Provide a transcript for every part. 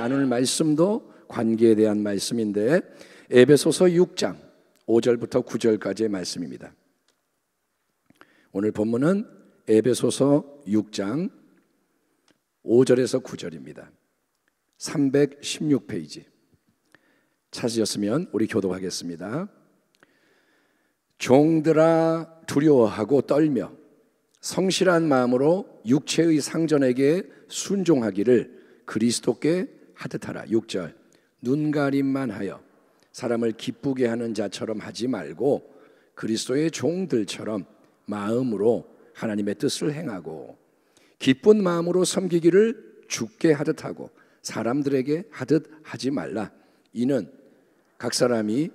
나눌 말씀도 관계에 대한 말씀인데 에베소서 6장 5절부터 9절까지의 말씀입니다. 오늘 본문은 에베소서 6장 5절에서 9절입니다. 316페이지 찾으셨으면 우리 교독하겠습니다. 종들아 두려워하고 떨며 성실한 마음으로 육체의 상전에게 순종하기를 그리스도께 하듯하라. 6절 눈가림만 하여 사람을 기쁘게 하는 자처럼 하지 말고 그리스도의 종들처럼 마음으로 하나님의 뜻을 행하고 기쁜 마음으로 섬기기를 주께 하듯 하고 사람들에게 하듯 하지 말라. 이는 각 사람이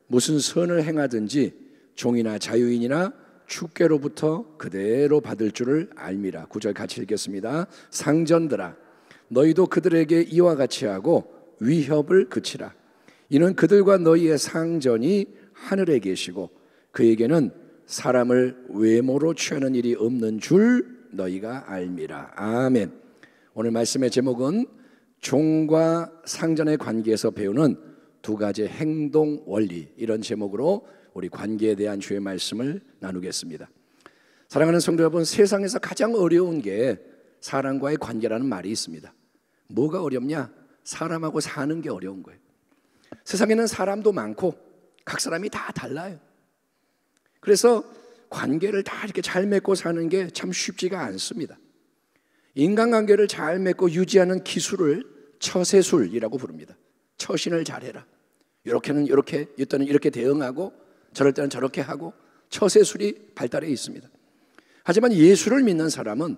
무슨 선을 행하든지 종이나 자유인이나 주께로부터 그대로 받을 줄을 알미라. 9절 같이 읽겠습니다. 상전들아 너희도 그들에게 이와 같이 하고 위협을 그치라. 이는 그들과 너희의 상전이 하늘에 계시고 그에게는 사람을 외모로 취하는 일이 없는 줄 너희가 알미라. 아멘. 오늘 말씀의 제목은 종과 상전의 관계에서 배우는 두 가지 행동 원리, 이런 제목으로 우리 관계에 대한 주의 말씀을 나누겠습니다. 사랑하는 성도 여러분, 세상에서 가장 어려운 게 사람과의 관계라는 말이 있습니다. 뭐가 어렵냐? 사람하고 사는 게 어려운 거예요. 세상에는 사람도 많고 각 사람이 다 달라요. 그래서 관계를 다 이렇게 잘 맺고 사는 게 참 쉽지가 않습니다. 인간관계를 잘 맺고 유지하는 기술을 처세술이라고 부릅니다. 처신을 잘해라. 이렇게는 이렇게, 이때는 이렇게 대응하고 저럴 때는 저렇게 하고 처세술이 발달해 있습니다. 하지만 예수를 믿는 사람은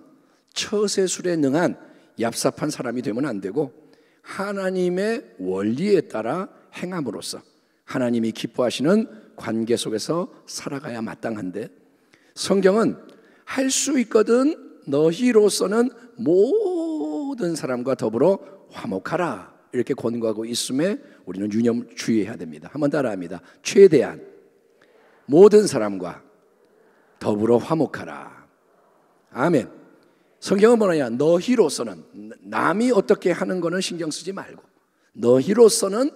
처세술에 능한 얍삽한 사람이 되면 안 되고 하나님의 원리에 따라 행함으로써 하나님이 기뻐하시는 관계 속에서 살아가야 마땅한데, 성경은 할 수 있거든 너희로서는 모든 사람과 더불어 화목하라 이렇게 권고하고 있음에 우리는 유념 주의해야 됩니다. 한번 따라합니다. 최대한 모든 사람과 더불어 화목하라. 아멘. 성경은 뭐냐? 너희로서는, 남이 어떻게 하는 거는 신경 쓰지 말고 너희로서는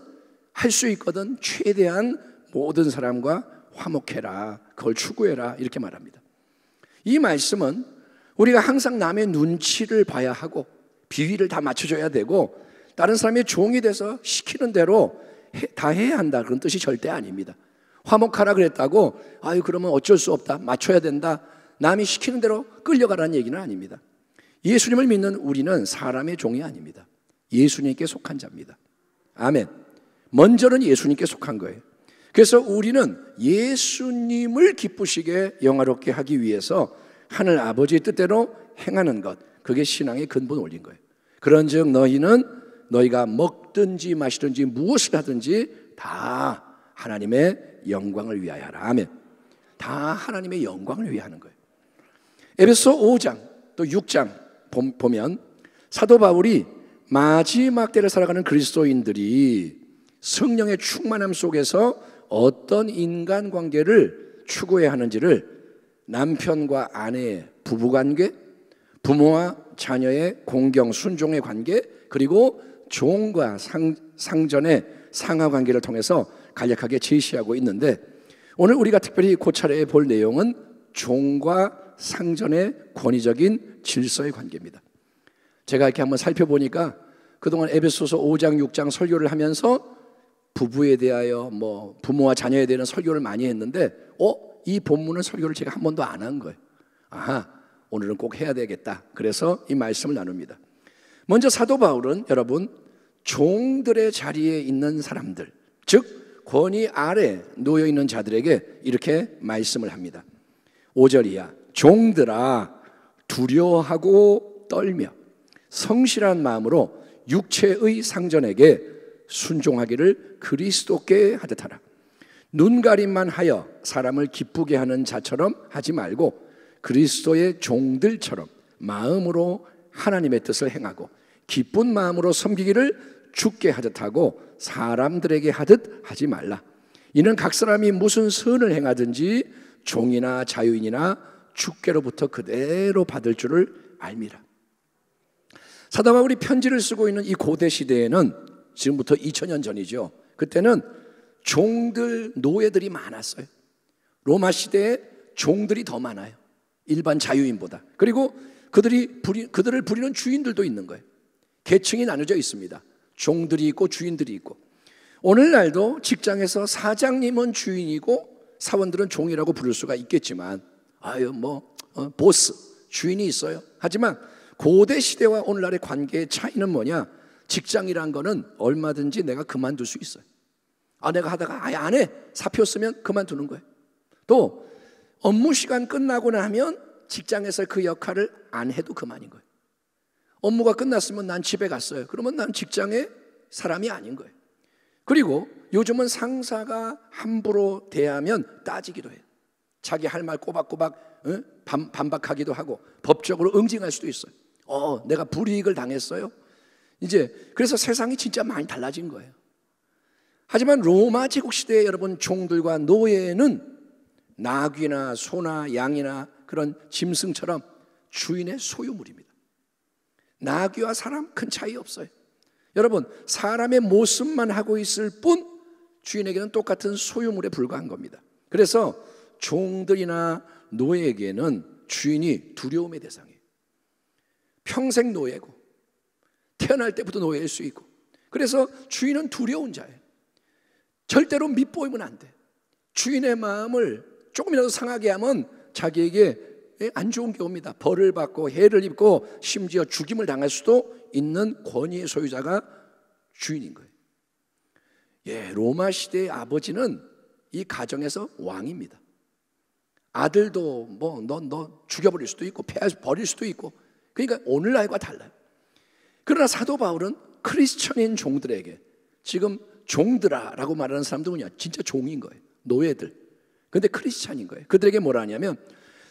할 수 있거든 최대한 모든 사람과 화목해라, 그걸 추구해라 이렇게 말합니다. 이 말씀은 우리가 항상 남의 눈치를 봐야 하고 비위를 다 맞춰줘야 되고 다른 사람의 종이 돼서 시키는 대로 다 해야 한다, 그런 뜻이 절대 아닙니다. 화목하라 그랬다고 아유 그러면 어쩔 수 없다, 맞춰야 된다, 남이 시키는 대로 끌려가라는 얘기는 아닙니다. 예수님을 믿는 우리는 사람의 종이 아닙니다. 예수님께 속한 자입니다. 아멘. 먼저는 예수님께 속한 거예요. 그래서 우리는 예수님을 기쁘시게 영화롭게 하기 위해서 하늘 아버지의 뜻대로 행하는 것, 그게 신앙의 근본 원리인 거예요. 그런즉 너희가 먹든지 마시든지 무엇을 하든지 다 하나님의 영광을 위하여 하라. 아멘. 다 하나님의 영광을 위해 하는 거예요. 에베소 5장 또 6장 보면 사도 바울이 마지막 때를 살아가는 그리스도인들이 성령의 충만함 속에서 어떤 인간관계를 추구해야 하는지를 남편과 아내의 부부관계, 부모와 자녀의 공경 순종의 관계, 그리고 종과 상전의 상하관계를 통해서 간략하게 제시하고 있는데, 오늘 우리가 특별히 고찰해 볼 내용은 종과 상전의 권위적인 질서의 관계입니다. 제가 이렇게 한번 살펴보니까 그동안 에베소서 5장 6장 설교를 하면서 부부에 대하여 부모와 자녀에 대한 설교를 많이 했는데 이 본문은 설교를 제가 한 번도 안 한 거예요. 아하, 오늘은 꼭 해야 되겠다. 그래서 이 말씀을 나눕니다. 먼저 사도 바울은 여러분 종들의 자리에 있는 사람들, 즉 권위 아래 놓여 있는 자들에게 이렇게 말씀을 합니다. 5절 이하 종들아 두려워하고 떨며 성실한 마음으로 육체의 상전에게 순종하기를 그리스도께 하듯 하라. 눈가림만 하여 사람을 기쁘게 하는 자처럼 하지 말고 그리스도의 종들처럼 마음으로 하나님의 뜻을 행하고 기쁜 마음으로 섬기기를 주께 하듯 하고 사람들에게 하듯 하지 말라. 이는 각 사람이 무슨 선을 행하든지 종이나 자유인이나 주께로부터 그대로 받을 줄을 알미라. 사도 바울이 편지를 쓰고 있는 이 고대 시대에는 지금부터 2000년 전이죠. 그때는 종들, 노예들이 많았어요. 로마 시대에 종들이 더 많아요. 일반 자유인보다. 그리고 그들을 부리는 주인들도 있는 거예요. 계층이 나눠져 있습니다. 종들이 있고 주인들이 있고. 오늘날도 직장에서 사장님은 주인이고 사원들은 종이라고 부를 수가 있겠지만, 보스, 주인이 있어요. 하지만 고대 시대와 오늘날의 관계의 차이는 뭐냐? 직장이란 거는 얼마든지 내가 그만둘 수 있어요. 내가 하다가 아예 안 해, 사표 쓰면 그만두는 거예요. 또 업무 시간 끝나고 나면 직장에서 그 역할을 안 해도 그만인 거예요. 업무가 끝났으면 난 집에 갔어요. 그러면 난 직장의 사람이 아닌 거예요. 그리고 요즘은 상사가 함부로 대하면 따지기도 해요. 자기 할 말 꼬박꼬박 반박하기도 하고 법적으로 응징할 수도 있어요. 내가 불이익을 당했어요. 그래서 세상이 진짜 많이 달라진 거예요. 하지만 로마 제국 시대에 여러분, 종들과 노예는 나귀나 소나 양이나 그런 짐승처럼 주인의 소유물입니다. 나귀와 사람 큰 차이 없어요. 여러분, 사람의 모습만 하고 있을 뿐 주인에게는 똑같은 소유물에 불과한 겁니다. 그래서 종들이나 노예에게는 주인이 두려움의 대상이에요. 평생 노예고 태어날 때부터 노예일 수 있고, 그래서 주인은 두려운 자예요. 절대로 밉보이면 안 돼. 주인의 마음을 조금이라도 상하게 하면 자기에게 안 좋은 게 옵니다. 벌을 받고 해를 입고 심지어 죽임을 당할 수도 있는 권위의 소유자가 주인인 거예요. 로마 시대의 아버지는 이 가정에서 왕입니다. 아들도 너 죽여버릴 수도 있고 버릴 수도 있고, 그러니까 오늘날과 달라요. 그러나 사도 바울은 크리스천인 종들에게, 지금 종들아라고 말하는 사람도 뭐냐? 진짜 종인 거예요. 노예들. 근데 크리스천인 거예요. 그들에게 뭐라 하냐면,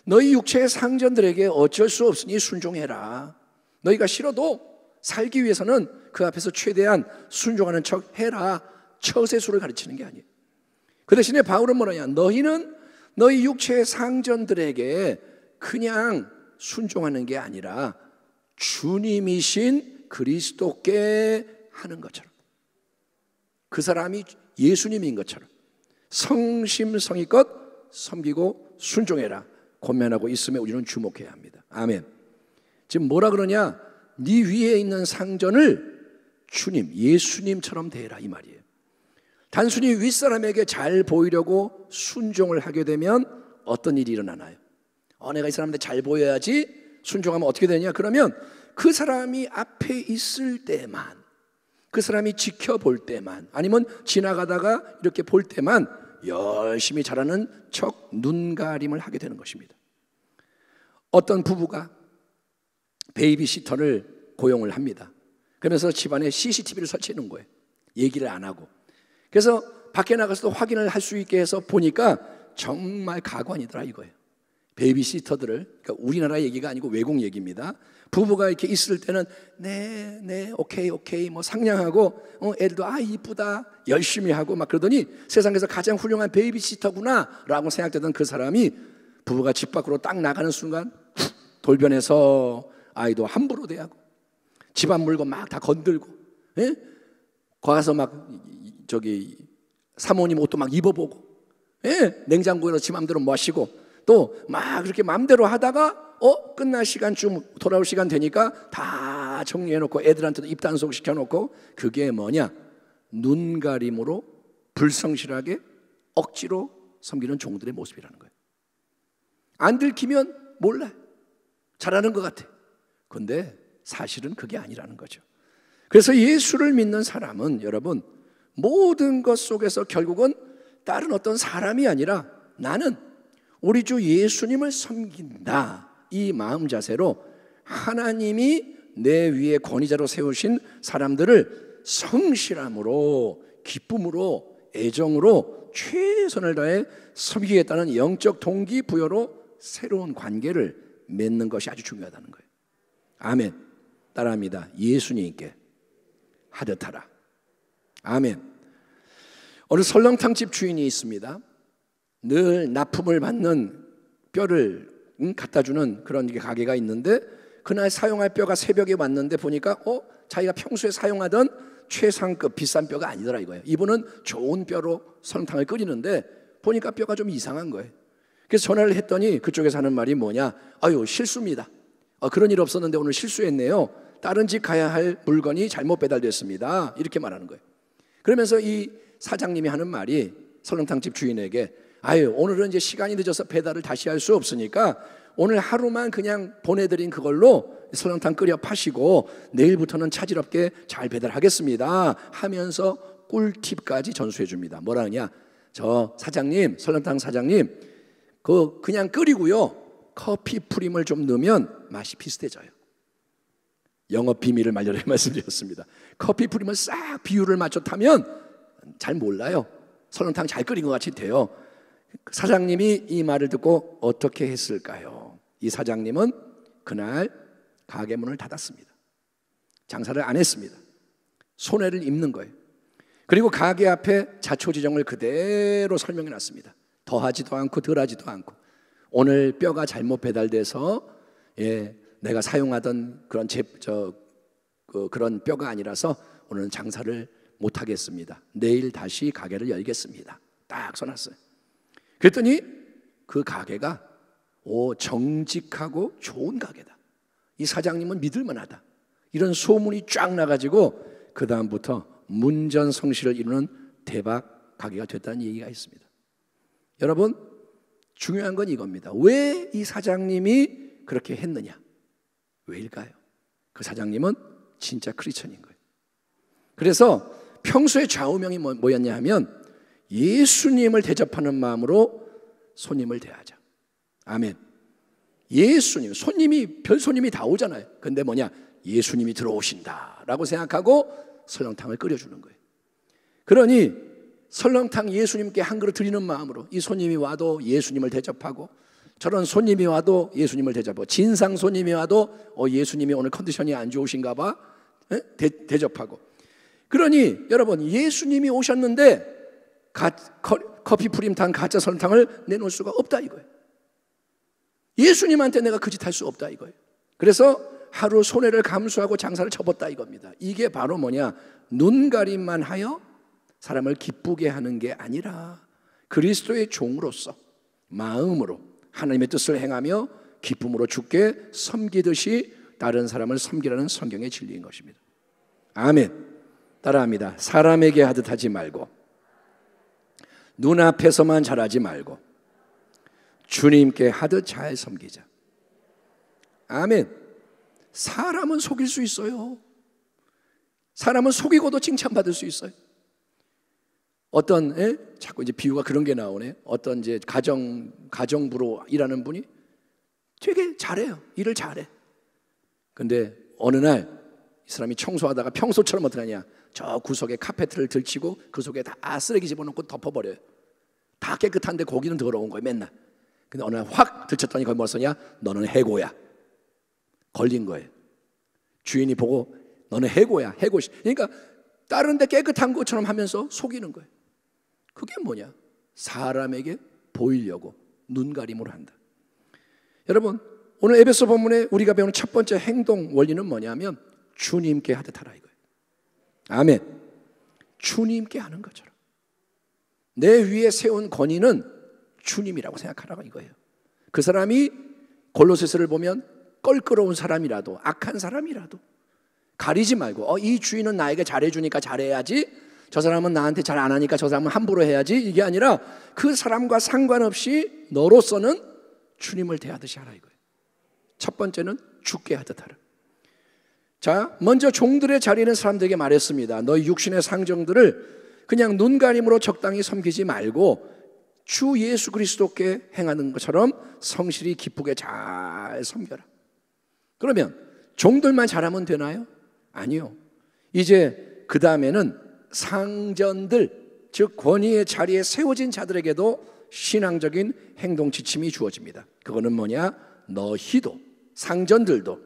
너희 육체의 상전들에게 어쩔 수 없으니 순종해라. 너희가 싫어도 살기 위해서는 그 앞에서 최대한 순종하는 척 해라. 처세술을 가르치는 게 아니에요. 그 대신에 바울은 뭐라냐? 너희는 너희 육체의 상전들에게 그냥 순종하는 게 아니라 주님이신 그리스도께 하는 것처럼, 그 사람이 예수님인 것처럼 성심성의껏 섬기고 순종해라 권면하고 있음에 우리는 주목해야 합니다. 아멘. 지금 뭐라 그러냐? 네 위에 있는 상전을 주님, 예수님처럼 대해라, 이 말이에요. 단순히 윗사람에게 잘 보이려고 순종을 하게 되면 어떤 일이 일어나나요? 내가 이 사람한테 잘 보여야지 순종하면 어떻게 되냐? 그러면 그 사람이 앞에 있을 때만, 그 사람이 지켜볼 때만, 아니면 지나가다가 이렇게 볼 때만 열심히 잘하는 척 눈가림을 하게 되는 것입니다. 어떤 부부가 베이비시터를 고용을 합니다. 그러면서 집안에 CCTV를 설치해 놓은 거예요. 얘기를 안 하고. 그래서 밖에 나가서도 확인을 할 수 있게 해서 보니까 정말 가관이더라 이거예요. 베이비시터들을, 그러니까 우리나라 얘기가 아니고 외국 얘기입니다. 부부가 이렇게 있을 때는 네, 오케이 뭐 상냥하고, 애들도 이쁘다 열심히 하고 막 그러더니 세상에서 가장 훌륭한 베이비시터구나 라고 생각되던 그 사람이 부부가 집 밖으로 딱 나가는 순간 돌변해서 아이도 함부로 대하고 집안 물건 막 다 건들고, 가서 막 사모님 옷도 막 입어보고, 냉장고에서 지 맘대로 마시고, 또 막 그렇게 맘대로 하다가 끝날 시간쯤 돌아올 시간 되니까 다 정리해놓고 애들한테도 입단속 시켜놓고, 그게 뭐냐? 눈가림으로 불성실하게 억지로 섬기는 종들의 모습이라는 거예요. 안 들키면 몰라요. 잘하는 것 같아. 근데 사실은 그게 아니라는 거죠. 그래서 예수를 믿는 사람은 여러분, 모든 것 속에서 결국은 다른 어떤 사람이 아니라 나는 우리 주 예수님을 섬긴다, 이 마음 자세로 하나님이 내 위에 권위자로 세우신 사람들을 성실함으로, 기쁨으로, 애정으로 최선을 다해 섬기겠다는 영적 동기부여로 새로운 관계를 맺는 것이 아주 중요하다는 거예요. 아멘. 따라합니다. 예수님께 하듯 하라. 아멘. 어느 설렁탕집 주인이 있습니다. 늘 납품을 받는 뼈를 갖다 주는 그런 가게가 있는데, 그날 사용할 뼈가 새벽에 왔는데 보니까 자기가 평소에 사용하던 최상급 비싼 뼈가 아니더라 이거예요. 이분은 좋은 뼈로 설렁탕을 끓이는데 보니까 뼈가 좀 이상한 거예요. 그래서 전화를 했더니 그쪽에서 하는 말이 뭐냐, 아유 실수입니다. 그런 일 없었는데 오늘 실수했네요. 다른 집 가야 할 물건이 잘못 배달됐습니다. 이렇게 말하는 거예요. 그러면서 이 사장님이 하는 말이 설렁탕집 주인에게, 아유 오늘은 이제 시간이 늦어서 배달을 다시 할 수 없으니까 오늘 하루만 그냥 보내드린 그걸로 설렁탕 끓여 파시고 내일부터는 차질없게 잘 배달하겠습니다 하면서 꿀팁까지 전수해 줍니다. 뭐라 하냐, 저 사장님, 설렁탕 사장님, 그냥 끓이고요 커피 프림을 좀 넣으면 맛이 비슷해져요. 영업 비밀을 말려라 말씀드렸습니다. 커피 프림을 싹 비율을 맞춰 타면 잘 몰라요. 설렁탕 잘 끓인 것 같이 돼요. 사장님이 이 말을 듣고 어떻게 했을까요? 이 사장님은 그날 가게 문을 닫았습니다. 장사를 안 했습니다. 손해를 입는 거예요. 그리고 가게 앞에 자초지종을 그대로 설명해 놨습니다. 더하지도 않고 덜하지도 않고, 오늘 뼈가 잘못 배달돼서 내가 사용하던 그런 뼈가 아니라서 오늘은 장사를 못 하겠습니다. 내일 다시 가게를 열겠습니다. 딱 써놨어요. 그랬더니 그 가게가 정직하고 좋은 가게다, 이 사장님은 믿을만하다, 이런 소문이 쫙 나가지고 그 다음부터 문전성시를 이루는 대박 가게가 됐다는 얘기가 있습니다. 여러분, 중요한 건 이겁니다. 왜 이 사장님이 그렇게 했느냐? 왜일까요? 그 사장님은 진짜 크리스천인 거예요. 그래서 평소에 좌우명이 뭐였냐 하면 예수님을 대접하는 마음으로 손님을 대하자. 아멘. 예수님, 별 손님이 다 오잖아요. 근데 뭐냐, 예수님이 들어오신다라고 생각하고 설렁탕을 끓여주는 거예요. 그러니 설렁탕 예수님께 한 그릇 드리는 마음으로 이 손님이 와도 예수님을 대접하고, 저런 손님이 와도 예수님을 대접하고, 진상 손님이 와도 예수님이 오늘 컨디션이 안 좋으신가 봐 대접하고. 그러니 여러분, 예수님이 오셨는데 커피 프림탕 가짜 설렁탕을 내놓을 수가 없다 이거예요. 예수님한테 내가 그 짓 할 수 없다 이거예요. 그래서 하루 손해를 감수하고 장사를 접었다 이겁니다. 이게 바로 뭐냐, 눈가림만 하여 사람을 기쁘게 하는 게 아니라 그리스도의 종으로서 마음으로 하나님의 뜻을 행하며 기쁨으로 주께 섬기듯이 다른 사람을 섬기라는 성경의 진리인 것입니다. 아멘. 따라합니다. 사람에게 하듯 하지 말고, 눈앞에서만 잘하지 말고 주님께 하듯 잘 섬기자. 아멘. 사람은 속일 수 있어요. 사람은 속이고도 칭찬받을 수 있어요. 자꾸 이제 비유가 그런 게 나오네. 어떤 이제 가정부로 일하는 분이 되게 잘해요. 일을 잘해. 근데 어느 날 이 사람이 청소하다가 평소처럼 어떻게 하냐, 저 구석에 카페트를 들치고 그 속에 다 쓰레기 집어넣고 덮어버려요. 다 깨끗한데 거기는 더러운 거예요 맨날. 근데 어느 날 확 들쳤더니 거기 뭐 썼냐, 너는 해고야. 걸린 거예요. 주인이 보고 너는 해고야, 해고시. 그러니까 다른 데 깨끗한 것처럼 하면서 속이는 거예요. 그게 뭐냐, 사람에게 보이려고 눈가림으로 한다. 여러분, 오늘 에베소 본문에 우리가 배우는 첫 번째 행동 원리는 뭐냐면 주님께 하듯 하라 이거예요. 아멘. 주님께 하는 것처럼 내 위에 세운 권위는 주님이라고 생각하라고 이거예요. 그 사람이 골로새서를 보면 껄끄러운 사람이라도 악한 사람이라도 가리지 말고 이 주인은 나에게 잘해주니까 잘해야지, 저 사람은 나한테 잘 안 하니까 저 사람은 함부로 해야지, 이게 아니라 그 사람과 상관없이 너로서는 주님을 대하듯이 하라 이거예요. 첫 번째는 주께 하듯 하라. 자, 먼저 종들의 자리는 사람들에게 말했습니다. 너희 육신의 상정들을 그냥 눈가림으로 적당히 섬기지 말고 주 예수 그리스도께 행하는 것처럼 성실히 기쁘게 잘 섬겨라. 그러면 종들만 잘하면 되나요? 아니요. 이제 그 다음에는 상전들, 즉 권위의 자리에 세워진 자들에게도 신앙적인 행동 지침이 주어집니다. 그거는 뭐냐, 너희도, 상전들도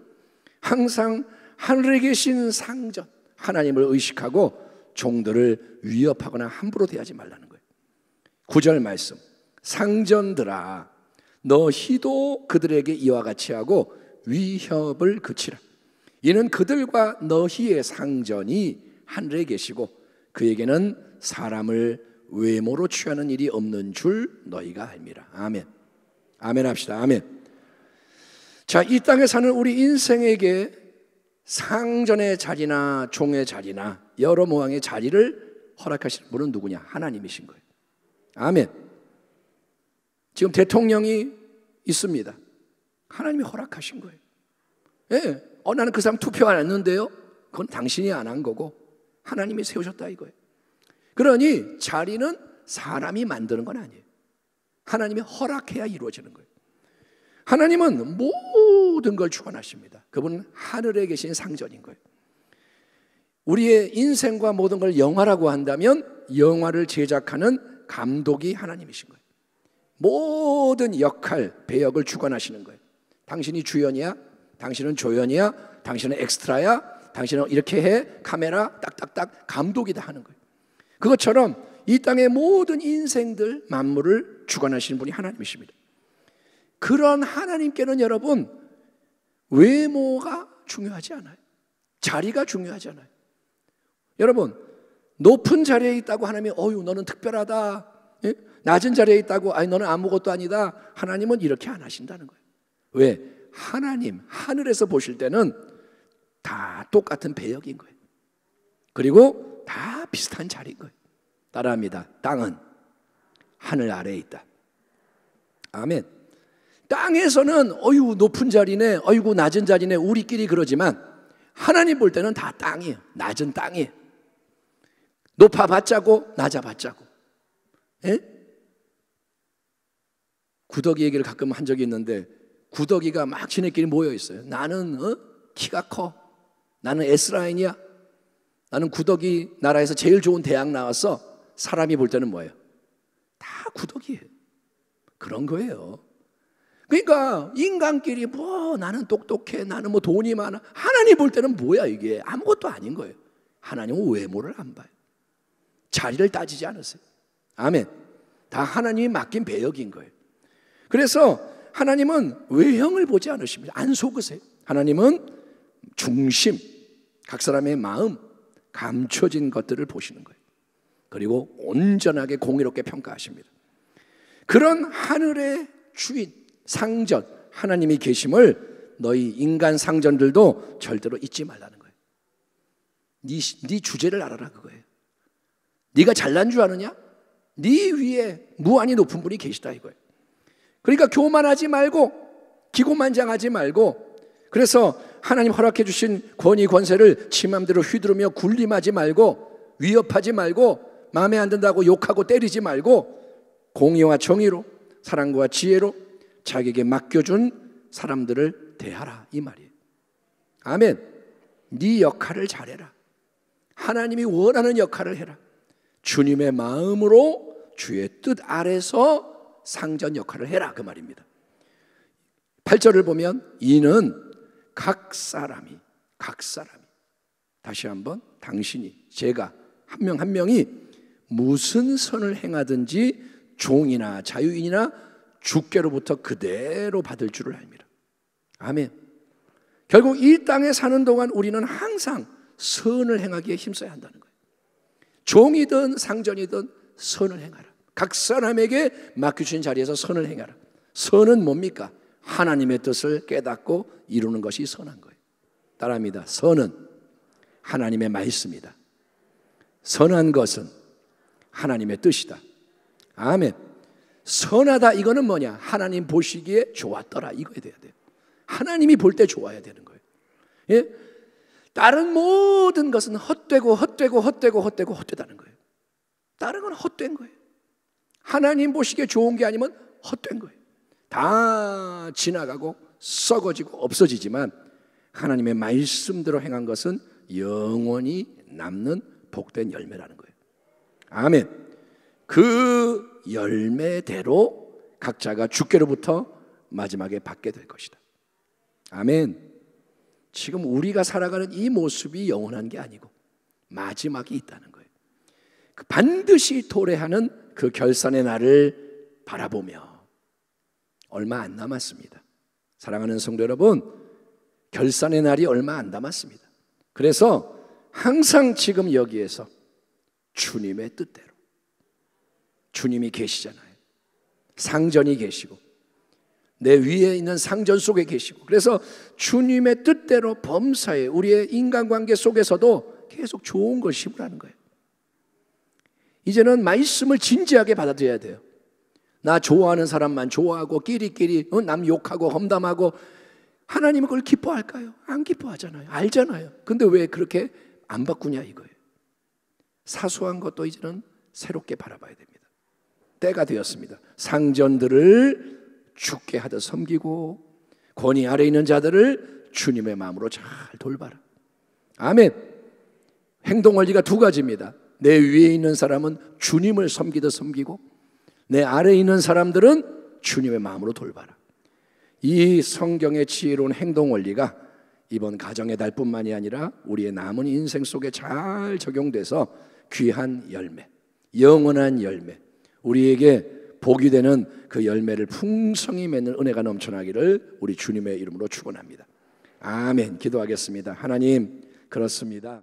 항상 하늘에 계신 상전 하나님을 의식하고 종들을 위협하거나 함부로 대하지 말라는 거예요. 9절 말씀, 상전들아 너희도 그들에게 이와 같이 하고 위협을 그치라. 이는 그들과 너희의 상전이 하늘에 계시고 그에게는 사람을 외모로 취하는 일이 없는 줄 너희가 알미라. 아멘. 아멘 합시다. 아멘. 자, 이 땅에 사는 우리 인생에게 상전의 자리나 종의 자리나 여러 모양의 자리를 허락하시는 분은 누구냐? 하나님이신 거예요. 아멘. 지금 대통령이 있습니다. 하나님이 허락하신 거예요. 예, 나는 그 사람 투표 안 했는데요. 그건 당신이 안 한 거고 하나님이 세우셨다 이거예요. 그러니 자리는 사람이 만드는 건 아니에요. 하나님이 허락해야 이루어지는 거예요. 하나님은 모든 걸 주관하십니다. 그분은 하늘에 계신 상전인 거예요. 우리의 인생과 모든 걸 영화라고 한다면 영화를 제작하는 감독이 하나님이신 거예요. 모든 역할, 배역을 주관하시는 거예요. 당신이 주연이야? 당신은 조연이야? 당신은 엑스트라야? 당신은 이렇게 해? 카메라 딱딱딱 감독이다 하는 거예요. 그것처럼 이 땅의 모든 인생들 만물을 주관하시는 분이 하나님이십니다. 그런 하나님께는 여러분 외모가 중요하지 않아요. 자리가 중요하지 않아요. 여러분 높은 자리에 있다고 하나님이 어유 너는 특별하다. 예? 낮은 자리에 있다고 아니 너는 아무것도 아니다. 하나님은 이렇게 안 하신다는 거예요. 왜? 하나님 하늘에서 보실 때는 다 똑같은 배역인 거예요. 그리고 다 비슷한 자리인 거예요. 따라합니다. 땅은 하늘 아래에 있다. 아멘. 땅에서는 어유 높은 자리네, 어이구 낮은 자리네 우리끼리 그러지만 하나님 볼 때는 다 땅이에요. 낮은 땅이에요. 높아봤자고 낮아봤자고. 예? 구더기 얘기를 가끔 한 적이 있는데 구더기가 막 지네끼리 모여 있어요. 나는 키가 커. 나는 S라인이야. 나는 구더기 나라에서 제일 좋은 대학 나왔어. 사람이 볼 때는 뭐예요? 다 구더기예요. 그런 거예요. 그러니까 인간끼리 뭐 나는 똑똑해, 나는 뭐 돈이 많아. 하나님 볼 때는 뭐야 이게? 아무것도 아닌 거예요. 하나님은 외모를 안 봐요. 자리를 따지지 않으세요. 아멘. 다 하나님이 맡긴 배역인 거예요. 그래서 하나님은 외형을 보지 않으십니다. 안 속으세요. 하나님은 중심, 각 사람의 마음, 감춰진 것들을 보시는 거예요. 그리고 온전하게 공의롭게 평가하십니다. 그런 하늘의 주인, 상전, 하나님이 계심을 너희 인간 상전들도 절대로 잊지 말라는 거예요. 네 주제를 알아라 그거예요. 네가 잘난 줄 아느냐? 네 위에 무한히 높은 분이 계시다 이거예요. 그러니까 교만하지 말고 기고만장하지 말고 그래서 하나님 허락해 주신 권위 권세를 지 맘대로 휘두르며 군림하지 말고 위협하지 말고 마음에 안 든다고 욕하고 때리지 말고 공의와 정의로 사랑과 지혜로 자기에게 맡겨준 사람들을 대하라 이 말이에요. 아멘. 네 역할을 잘해라. 하나님이 원하는 역할을 해라. 주님의 마음으로 주의 뜻 아래서 상전 역할을 해라 그 말입니다. 8절을 보면 이는 각 사람이 다시 한번 당신이 제가 한 명 한 명이 무슨 선을 행하든지 종이나 자유인이나 주께로부터 그대로 받을 줄을 압니다. 아멘. 결국 이 땅에 사는 동안 우리는 항상 선을 행하기에 힘써야 한다는 거예요. 종이든 상전이든 선을 행하라. 각 사람에게 맡겨주신 자리에서 선을 행하라. 선은 뭡니까? 하나님의 뜻을 깨닫고 이루는 것이 선한 거예요. 따라합니다. 선은 하나님의 말씀이다. 선한 것은 하나님의 뜻이다. 아멘. 선하다 이거는 뭐냐? 하나님 보시기에 좋았더라 이거야 돼야 돼요. 하나님이 볼 때 좋아야 되는 거예요. 예? 다른 모든 것은 헛되다는 거예요. 다른 건 헛된 거예요. 하나님 보시기에 좋은 게 아니면 헛된 거예요. 다 지나가고 썩어지고 없어지지만 하나님의 말씀대로 행한 것은 영원히 남는 복된 열매라는 거예요. 아멘. 그 열매대로 각자가 주께로부터 마지막에 받게 될 것이다. 아멘. 지금 우리가 살아가는 이 모습이 영원한 게 아니고 마지막이 있다는 거예요. 반드시 도래하는 그 결산의 날을 바라보며 얼마 안 남았습니다. 사랑하는 성도 여러분, 결산의 날이 얼마 안 남았습니다. 그래서 항상 지금 여기에서 주님의 뜻대로, 주님이 계시잖아요. 상전이 계시고 내 위에 있는 상전 속에 계시고, 그래서 주님의 뜻대로 범사에 우리의 인간관계 속에서도 계속 좋은 걸 심으라는 거예요. 이제는 말씀을 진지하게 받아들여야 돼요. 나 좋아하는 사람만 좋아하고 끼리끼리 남 욕하고 험담하고, 하나님은 그걸 기뻐할까요? 안 기뻐하잖아요. 알잖아요. 근데 왜 그렇게 안 바꾸냐 이거예요. 사소한 것도 이제는 새롭게 바라봐야 됩니다. 때가 되었습니다. 상전들을 죽게 하듯 섬기고 권위 아래 있는 자들을 주님의 마음으로 잘 돌봐라. 아멘. 행동 원리가 두 가지입니다. 내 위에 있는 사람은 주님을 섬기듯 섬기고, 내 아래에 있는 사람들은 주님의 마음으로 돌봐라. 이 성경의 지혜로운 행동 원리가 이번 가정의 달뿐만이 아니라 우리의 남은 인생 속에 잘 적용돼서 귀한 열매, 영원한 열매, 우리에게 복이 되는 그 열매를 풍성히 맺는 은혜가 넘쳐나기를 우리 주님의 이름으로 축원합니다. 아멘. 기도하겠습니다. 하나님, 그렇습니다.